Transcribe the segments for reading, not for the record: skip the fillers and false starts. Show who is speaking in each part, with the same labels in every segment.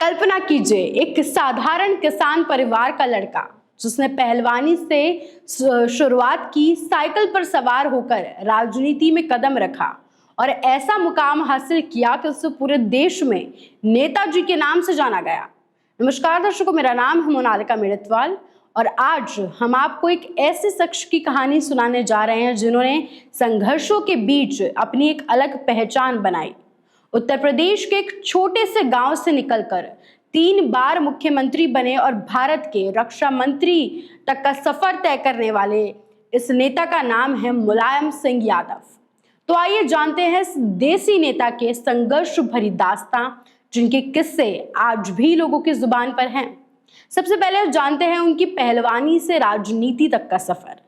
Speaker 1: कल्पना कीजिए एक साधारण किसान परिवार का लड़का जिसने पहलवानी से शुरुआत की, साइकिल पर सवार होकर राजनीति में कदम रखा और ऐसा मुकाम हासिल किया कि उसे पूरे देश में नेताजी के नाम से जाना गया। नमस्कार दर्शकों, मेरा नाम है मोनालिका मेड़तवाल और आज हम आपको एक ऐसे शख्स की कहानी सुनाने जा रहे हैं जिन्होंने संघर्षों के बीच अपनी एक अलग पहचान बनाई। उत्तर प्रदेश के एक छोटे से गांव से निकलकर 3 बार मुख्यमंत्री बने और भारत के रक्षा मंत्री तक का सफर तय करने वाले इस नेता का नाम है मुलायम सिंह यादव। तो आइए जानते हैं इस देसी नेता के संघर्ष भरी दास्तां, जिनके किस्से आज भी लोगों की जुबान पर हैं। सबसे पहले जानते हैं उनकी पहलवानी से राजनीति तक का सफर।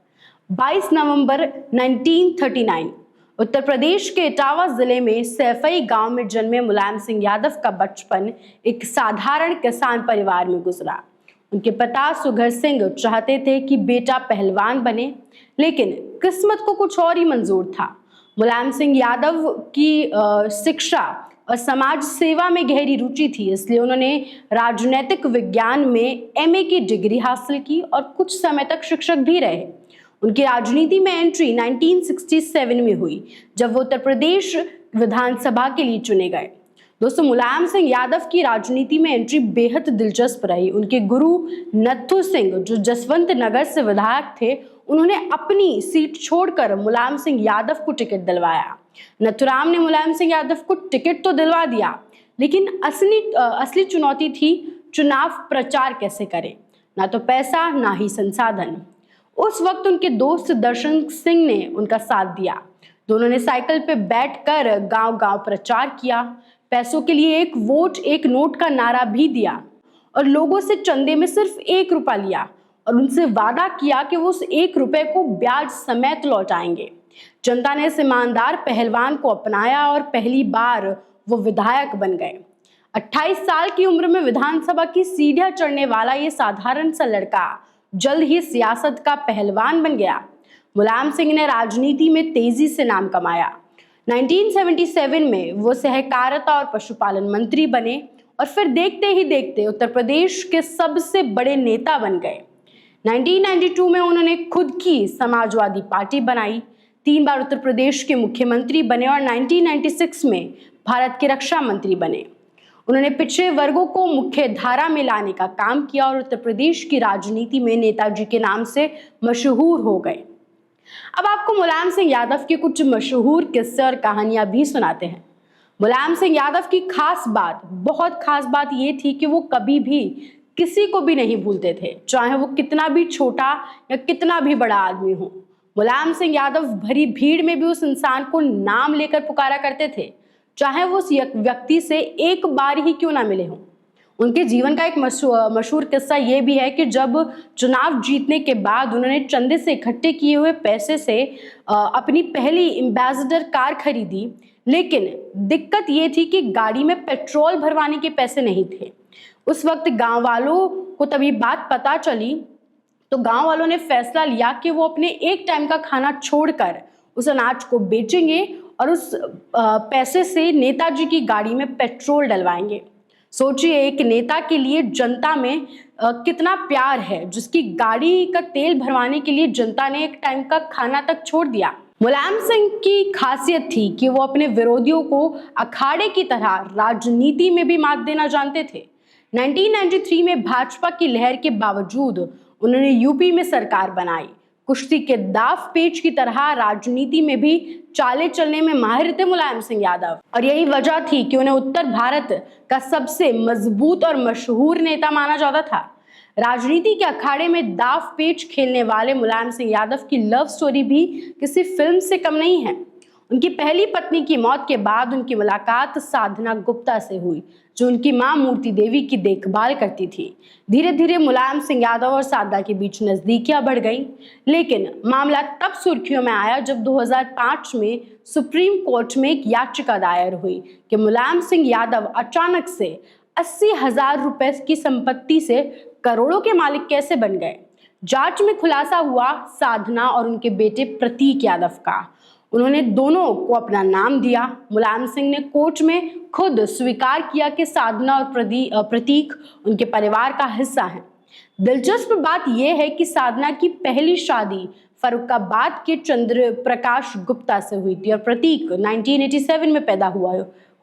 Speaker 1: 22 नवंबर 1939 उत्तर प्रदेश के इटावा जिले में सैफई गांव में जन्मे मुलायम सिंह यादव का बचपन एक साधारण किसान परिवार में गुजरा। उनके पिता सुघर सिंह चाहते थे कि बेटा पहलवान बने, लेकिन किस्मत को कुछ और ही मंजूर था। मुलायम सिंह यादव की शिक्षा और समाज सेवा में गहरी रुचि थी, इसलिए उन्होंने राजनैतिक विज्ञान में एमए की डिग्री हासिल की और कुछ समय तक शिक्षक भी रहे। उनकी राजनीति में एंट्री 1967 में हुई, जब वो उत्तर प्रदेश विधानसभा के लिए चुने गए। दोस्तों, मुलायम सिंह यादव की राजनीति में एंट्री बेहद दिलचस्प रही। उनके गुरु नत्थू सिंह, जो जसवंत नगर से विधायक थे, उन्होंने अपनी सीट छोड़कर मुलायम सिंह यादव को टिकट दिलवाया। नथुराम ने मुलायम सिंह यादव को टिकट तो दिलवा दिया, लेकिन असली चुनौती थी चुनाव प्रचार कैसे करें। ना तो पैसा, ना ही संसाधन। उस वक्त उनके दोस्त दर्शन सिंह ने उनका साथ दिया। दोनों ने साइकिल पे बैठकर गांव-गांव प्रचार किया, पैसों के लिए एक वोट एक नोट का नारा भी दिया और लोगों से चंदे में सिर्फ 1 रुपया लिया और उनसे वादा किया कि वो उस 1 रुपए को ब्याज समेत लौटाएंगे। जनता ने इस ईमानदार पहलवान को अपनाया और पहली बार वो विधायक बन गए। 28 साल की उम्र में विधानसभा की सीढ़ियां चढ़ने वाला ये साधारण सा लड़का जल्द ही सियासत का पहलवान बन गया। मुलायम सिंह ने राजनीति में तेजी से नाम कमाया। 1977 में वो सहकारिता और पशुपालन मंत्री बने और फिर देखते ही देखते उत्तर प्रदेश के सबसे बड़े नेता बन गए। 1992 में उन्होंने खुद की समाजवादी पार्टी बनाई, 3 बार उत्तर प्रदेश के मुख्यमंत्री बने और 1996 में भारत के रक्षा मंत्री बने। उन्होंने पिछड़े वर्गों को मुख्य धारा में लाने का काम किया और उत्तर प्रदेश की राजनीति में नेताजी के नाम से मशहूर हो गए। अब आपको मुलायम सिंह यादव के कुछ मशहूर किस्से और कहानियां भी सुनाते हैं। मुलायम सिंह यादव की बहुत खास बात ये थी कि वो कभी भी किसी को भी नहीं भूलते थे, चाहे वो कितना भी छोटा या कितना भी बड़ा आदमी हो। मुलायम सिंह यादव भरी भीड़ में भी उस इंसान को नाम लेकर पुकारा करते थे, चाहे वो उस व्यक्ति से एक बार ही क्यों ना मिले हों। उनके जीवन का एक मशहूर किस्सा ये भी है कि जब चुनाव जीतने के बाद उन्होंने चंदे से इकट्ठे किए हुए पैसे से अपनी पहली एम्बेसडर कार खरीदी, लेकिन दिक्कत ये थी कि गाड़ी में पेट्रोल भरवाने के पैसे नहीं थे। उस वक्त गांव वालों को तभी बात पता चली, तो गांव वालों ने फैसला लिया कि वो अपने एक टाइम का खाना छोड़कर उस अनाज को बेचेंगे और उस पैसे से नेताजी की गाड़ी में पेट्रोल डलवाएंगे। सोचिए, एक नेता के लिए जनता में कितना प्यार है, जिसकी गाड़ी का तेल भरवाने के लिए जनता ने एक टाइम का खाना तक छोड़ दिया। मुलायम सिंह की खासियत थी कि वो अपने विरोधियों को अखाड़े की तरह राजनीति में भी मात देना जानते थे। 1993 में भाजपा की लहर के बावजूद उन्होंने यूपी में सरकार बनाई। कुश्ती के दाव पेच की तरह राजनीति में भी चाले चलने में माहिर थे मुलायम सिंह यादव, और यही वजह थी कि उन्हें उत्तर भारत का सबसे मजबूत और मशहूर नेता माना जाता था। राजनीति के अखाड़े में दाव पेच खेलने वाले मुलायम सिंह यादव की लव स्टोरी भी किसी फिल्म से कम नहीं है। उनकी पहली पत्नी की मौत के बाद उनकी मुलाकात साधना गुप्ता से हुई, जो उनकी मां मूर्ति देवी की देखभाल करती थी। धीरे धीरे मुलायम सिंह यादव और साधना के बीच नजदीकियां बढ़ गईं, लेकिन मामला तब सुर्खियों में आया जब 2005 में सुप्रीम कोर्ट में एक याचिका दायर हुई कि मुलायम सिंह यादव अचानक से 80,000 रुपए की संपत्ति से करोड़ों के मालिक कैसे बन गए। जांच में खुलासा हुआ साधना और उनके बेटे प्रतीक यादव का, उन्होंने दोनों को अपना नाम दिया। मुलायम सिंह ने कोर्ट में खुद स्वीकार किया कि साधना और प्रतीक उनके परिवार का हिस्सा हैं। दिलचस्प बात यह है कि साधना की पहली शादी फर्रुखाबाद के चंद्र प्रकाश गुप्ता से हुई थी और प्रतीक 1987 में पैदा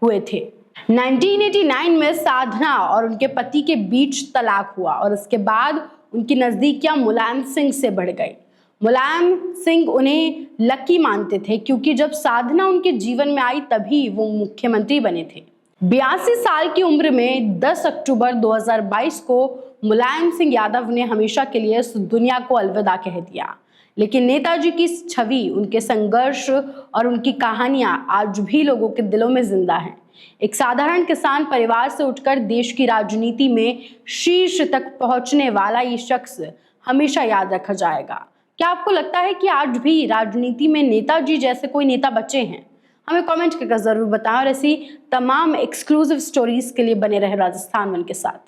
Speaker 1: हुए थे। 1989 में साधना और उनके पति के बीच तलाक हुआ और उसके बाद उनकी नजदीकियां मुलायम सिंह से बढ़ गई। मुलायम सिंह उन्हें लकी मानते थे क्योंकि जब साधना उनके जीवन में आई तभी वो मुख्यमंत्री बने थे। 82 साल की उम्र में 10 अक्टूबर 2022 को मुलायम सिंह यादव ने हमेशा के लिए इस दुनिया को अलविदा कह दिया। लेकिन नेताजी की छवि, उनके संघर्ष और उनकी कहानियां आज भी लोगों के दिलों में जिंदा हैं। एक साधारण किसान परिवार से उठकर देश की राजनीति में शीर्ष तक पहुंचने वाला ये शख्स हमेशा याद रखा जाएगा। क्या आपको लगता है कि आज भी राजनीति में नेताजी जैसे कोई नेता बचे हैं? हमें कमेंट करके जरूर बताएं और ऐसी तमाम एक्सक्लूसिव स्टोरीज के लिए बने रहे राजस्थान वन के साथ।